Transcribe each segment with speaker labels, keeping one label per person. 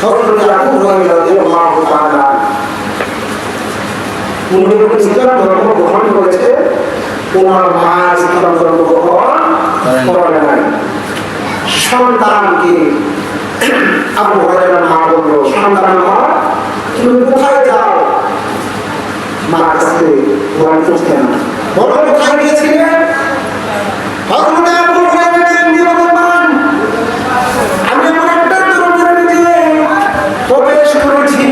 Speaker 1: হযরত আবু হুরায়রা রাদিয়াল্লাহু তাআলা উনি ইসলাম ধর্ম গ্রহণ করেছে, ওনার মা ইসলাম ধর্ম গ্রহণ করে নাই। সন্তানকে আবু হুরায়রার মা বলল, সন্তান আমার তুমি কোথায় যাও? মা কাছে বলেন বুঝতেন না, বলো কোথায় গিয়েছিলেন? হযরত আবু হুরায়রা দিয়ে বললেন, আমি এমন একটা ধর্মের মধ্যে প্রবেশ করেছি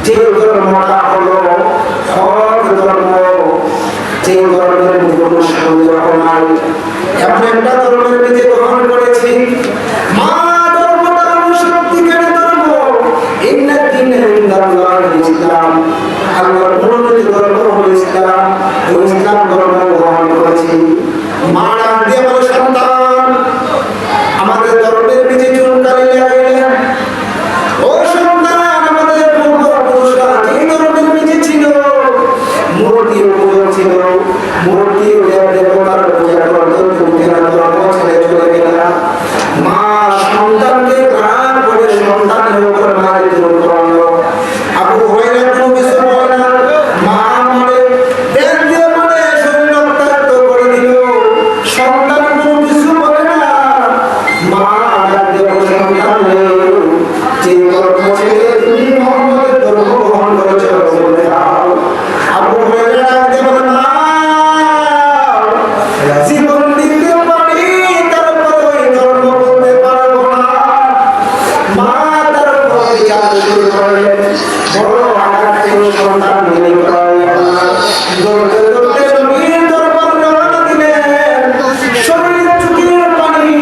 Speaker 1: যে ধর্মটা হলো হক ধর্ম, যে ধর্মের কোনো সন্দেহ নাই। এমন একটা ধর্মের মধ্যে গ্রহণ করেছি, মা ধর্মটা হলো সত্যিকারের ধর্ম। ইন্না দীনা ইনদাল্লাহিল ইসলাম, আল্লাহর মনোনীত ধর্ম হলো ইসলাম। ওই ইসলাম ধর্ম গ্রহণ করেছি। মা ডাক দিয়ে বলে, সন্তান আমাদের ধর্মের নিচে চুনকালি লাগাইলেন। ও সন্তান, আমাদের পূর্বপুরুষরা যে ধর্মের নিচে ছিল, মূর্তি পূজা ছিল, মূর্তি দেবতার পূজা করত, তুমি ধর্ম ছেড়ে চলে গেলা। মা সন্তানকে প্রাণ করে সন্তানের উপর মারি দূর করলো। আবু হুরায়রা কোনো কিছু বলে না, মা মরে দেন দিয়ে মরে শরীর রক্তাক্ত করে দিল। সন্তান কোনো কিছু বলে না, মা ডাক দিয়ে বলে, সন্তান যে ধর্ম ছেড়ে তুমি মুহাম্মদের ধর্ম গ্রহণ করেছ বলে দাও। আবু হুরায়রা ডাক দিয়ে বলে, মা জীবন দিতে পারি, তারপর ওই ধর্ম বলতে পারবো না। মা তারপর বিচার শুরু করলেন, বড় আঘাত করে সন্তান মেনে দৌড়তে দৌড়তে নবীর দরবার রওনা দিলেন। শরীরে চোখের পানি,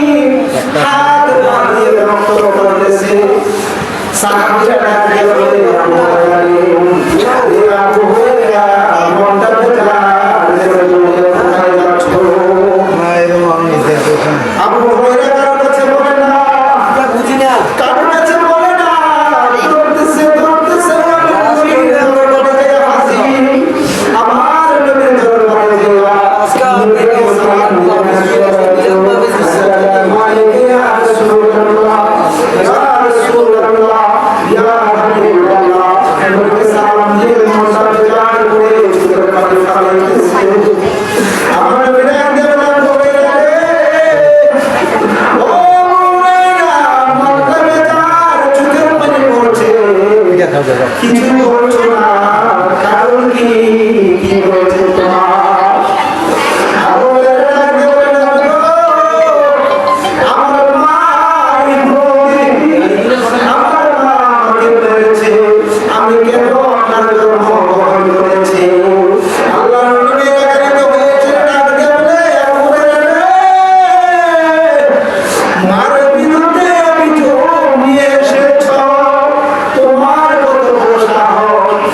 Speaker 1: হাত পা দিয়ে রক্ত পড়তেছে। সাহাবীরা ডাক দিয়ে বলে, আবু হুরায়রা মনটা বেজার, কোথায় যাচ্ছ? আবু হুরায়রা কারোর কাছে বলে না, কারোর কাছে বলে না, দৌড়তেছে দৌড়তেছে আমার নবীর দরবারে যাওয়া। আসসালামু আলাইকুম ইয়া রাসূলুল্লাহ, ইয়া রাসূলুল্লাহ, ইয়া হাবিবাল্লাহ। নবীকে সালাম দিয়ে মনটা বেজার করে চোখের পানি ফেলাইতেছে। আমার নবী ডাক দিয়ে বললেন, হুরায়রা রে, ও হুরায়রা, মনটা বেজার, চোখের পানি পড়ছে, কিছু বলছো না, কারণ কি? কি হয়েছে তোমার? আবু হুরায়রা ডাক দিয়ে বললেন, আমার মা আমার মা আমাকে বলেছে আমি কেন আপনার ধর্ম গ্রহণ করেছি। আল্লাহর নবী রাগান্বিত হয়েছে, ডাক দিয়ে বলে, আবু হুরায়রা রে, মার বিরুদ্ধে অভিযোগ নিয়ে এসেছ, তোমার কত বড় সাহস,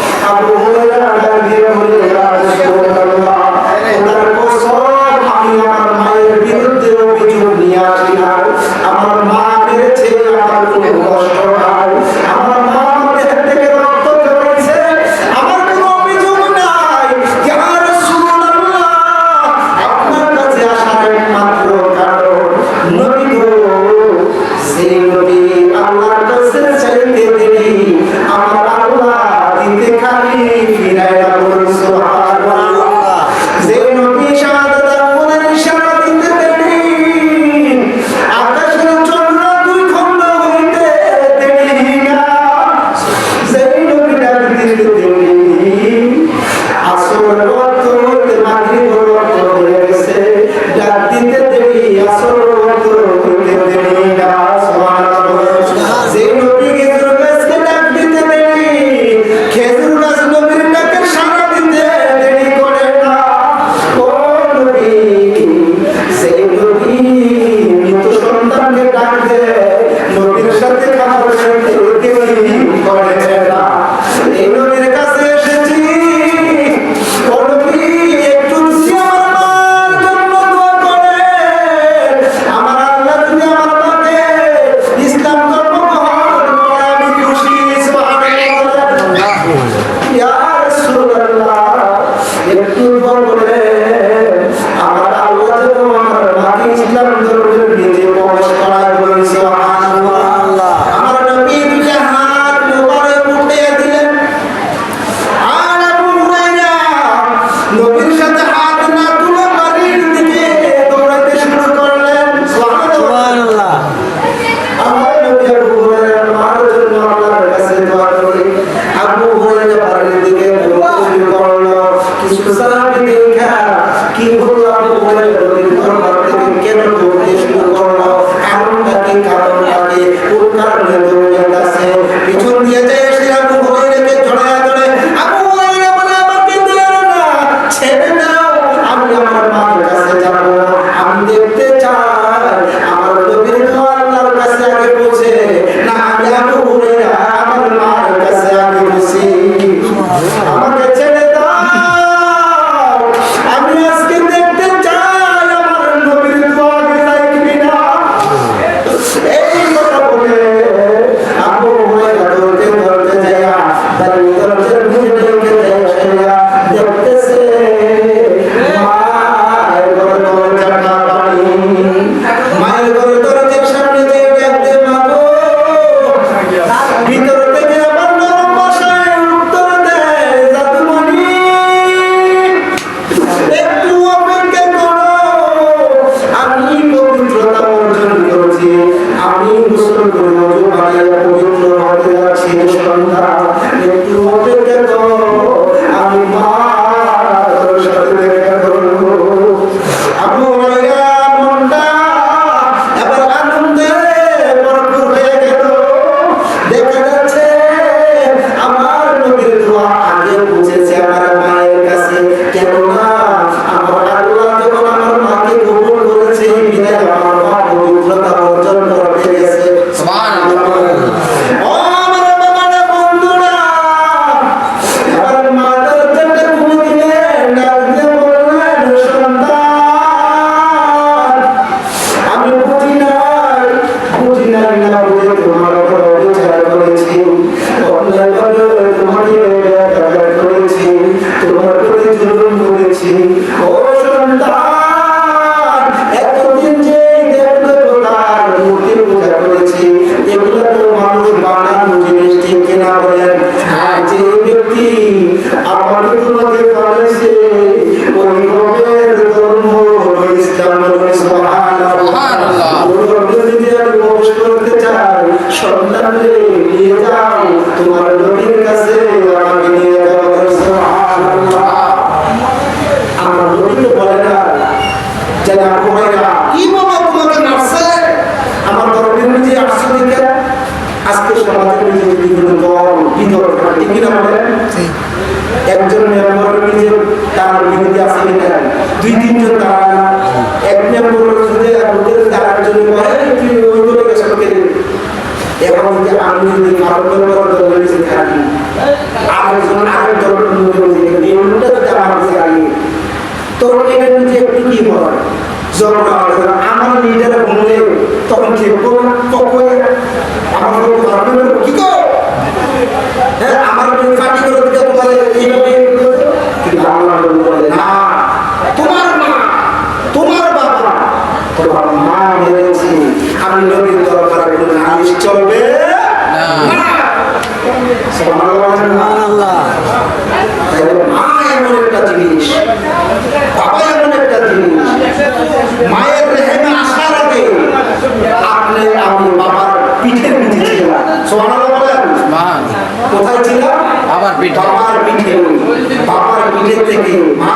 Speaker 1: থেকে নিজে বিভিন্ন দল বিদল ঠিক কিনা বলেন? একজন মেম্বার নিজে তার বিরোধী আছে কিনা, দুই তিনজন তারা এক মেম্বার যদি তারা একজন কি ওই দলে গেছে এখন যে আমি যদি কারো মেম্বার দলে গেছে থাকি আরেকজন আরেক দল নিয়মটা যদি আমার কাছে আগে তখন এটা নিজে একটু কি হয় ঝগড়া হয়। আমার লিডারে বললে তখন কি তখন আমার কি কর হ্যাঁ আমার পার্টি করে দিতে তোমার এইভাবে না তোমার মা তোমার বাবা তোমার মা বলেছি আমি নবীর দরকার কোনো নালিশ চলবে না। সুবহানাল্লাহ। মা এমন একটা জিনিস, বাবা এমন একটা জিনিস, মায়ের রেহেমে আসার আগে আপনি আমি বাবার পিঠের নিচে ছিলাম। সুবহানাল্লাহ বলেন। কোথায় ছিলাম? বাবার পিঠে। বাবার পিঠের থেকে মা